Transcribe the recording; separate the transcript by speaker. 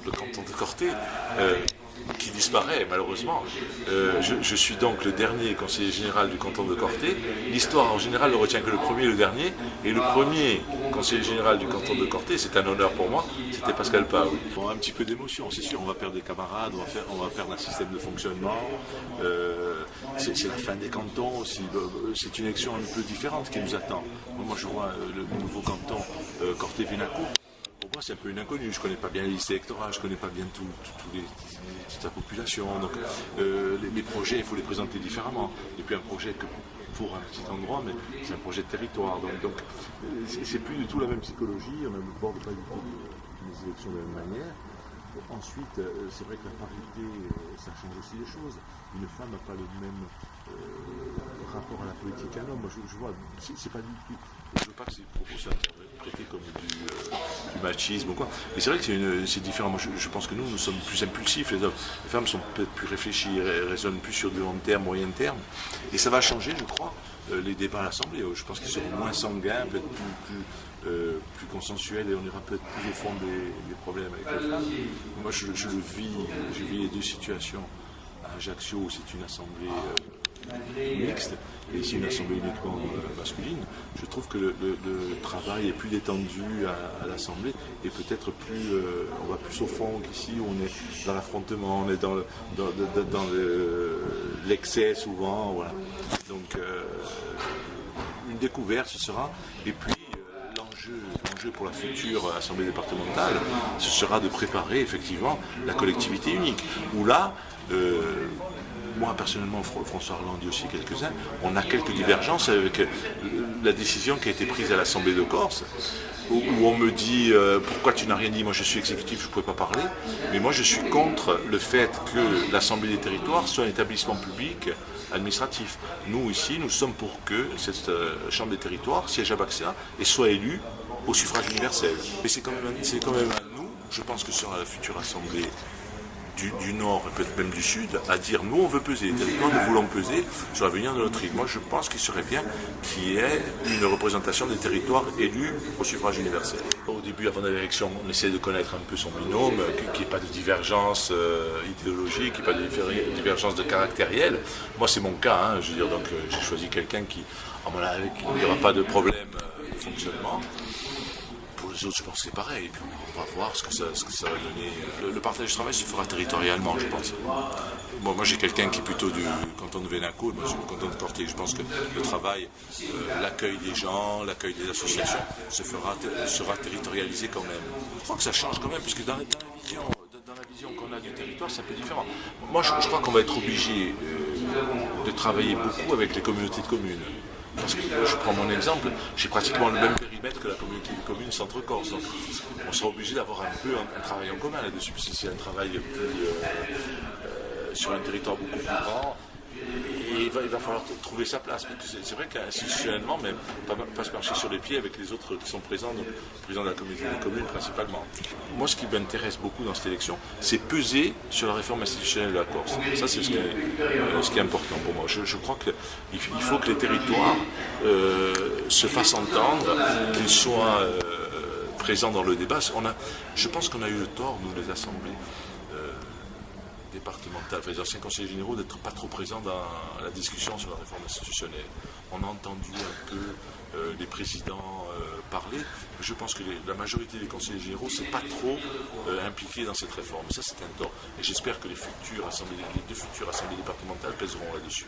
Speaker 1: le canton de Corté, qui disparaît malheureusement. Je suis donc le dernier conseiller général du canton de Corté. L'histoire en général ne retient que le premier et le dernier. Et le premier conseiller général du canton de Corté, c'est un honneur pour moi, c'était Pascal Pah. Oui. Bon, un petit peu d'émotion, c'est sûr, on va perdre des camarades, on va perdre un système de fonctionnement. C'est la fin des cantons aussi. C'est une élection un peu différente qui nous attend. Moi je vois le nouveau canton Corté-Vénacourt. Pour moi, c'est un peu une inconnue. Je ne connais pas bien les listes électorales, je ne connais pas bien toute la population. Donc, les projets, il faut les présenter différemment. Et puis, un projet que pour un petit endroit, mais c'est un projet de territoire. Donc c'est plus du tout la même psychologie. On ne borde pas du tout les élections de la même manière. Ensuite, c'est vrai que la parité, ça change aussi les choses. Une femme n'a pas le même rapport à la politique qu'un homme. Moi, je vois, c'est pas du tout. Je ne veux pas que ces propos soient interprétés comme du machisme ou quoi. Mais c'est vrai que c'est différent. Moi, je pense que nous sommes plus impulsifs, les hommes. Les femmes sont peut-être plus réfléchies, raisonnent plus sur du long terme, moyen terme. Et ça va changer, je crois, les débats à l'Assemblée. Je pense qu'ils seront moins sanguins, peut-être plus consensuels, et on ira peut-être plus au fond des problèmes avec les femmes. Moi, je vis les deux situations. À Ajaccio, c'est une assemblée mixte, et ici une assemblée uniquement masculine. Je trouve que le travail est plus détendu à l'assemblée, et peut-être on va plus au fond qu'ici, où on est dans l'affrontement, on est dans l'excès souvent. Voilà. Donc une découverte ce sera, et puis l'enjeu pour la future assemblée départementale, ce sera de préparer effectivement la collectivité unique, où là, moi personnellement, François Hollande dit aussi quelques-uns, on a quelques divergences avec la décision qui a été prise à l'Assemblée de Corse, où on me dit pourquoi tu n'as rien dit, moi je suis exécutif, je ne pouvais pas parler, mais moi je suis contre le fait que l'Assemblée des territoires soit un établissement public administratif. Nous ici, nous sommes pour que cette Chambre des territoires siège à Baxia et soit élue au suffrage universel. Mais c'est quand même à nous, je pense que sur la future Assemblée du Nord et peut-être même du Sud, à dire nous on veut peser, les territoires nous voulons peser sur l'avenir de notre île. Moi je pense qu'il serait bien qu'il y ait une représentation des territoires élus au suffrage universel. Au début, avant l'élection, on essaie de connaître un peu son binôme, qu'il n'y ait pas de divergence idéologique, qu'il n'y ait pas de divergence de caractériel. Moi c'est mon cas, hein, je veux dire, donc j'ai choisi quelqu'un qui, à mon avis, il n'y aura pas de problème de fonctionnement. Pour les autres, je pense que c'est pareil. Et puis on va voir ce que ça va donner. Le partage du travail se fera territorialement, je pense. Bon, moi, j'ai quelqu'un qui est plutôt du canton de Vénacourt, moi, je suis du canton de Corté. Je pense que le travail, l'accueil des gens, l'accueil des associations, sera territorialisé quand même. Je crois que ça change quand même, puisque dans la vision qu'on a du territoire, c'est un peu différent. Moi, je crois qu'on va être obligé de travailler beaucoup avec les communautés de communes. Parce que je prends mon exemple, j'ai pratiquement le même périmètre que la communauté de communes Centre-Corse. Donc on sera obligé d'avoir un peu un travail en commun là-dessus, parce que c'est un travail sur un territoire beaucoup plus grand. Et il va falloir trouver sa place. C'est vrai qu'institutionnellement, même, pas se marcher sur les pieds avec les autres qui sont présents, donc le président de la communauté des communes principalement. Moi, ce qui m'intéresse beaucoup dans cette élection, c'est peser sur la réforme institutionnelle de la Corse. Ça, c'est ce qui est important pour moi. Je crois qu'il faut que les territoires se fassent entendre, qu'ils soient présents dans le débat. Je pense qu'on a eu le tort, nous, les assemblées départementales, les anciens conseillers généraux, d'être pas trop présents dans la discussion sur la réforme institutionnelle. On a entendu un peu les présidents parler. Je pense que la majorité des conseillers généraux ne s'est pas trop impliquée dans cette réforme. Ça, c'est un tort. Et j'espère que les deux futures assemblées départementales pèseront là-dessus.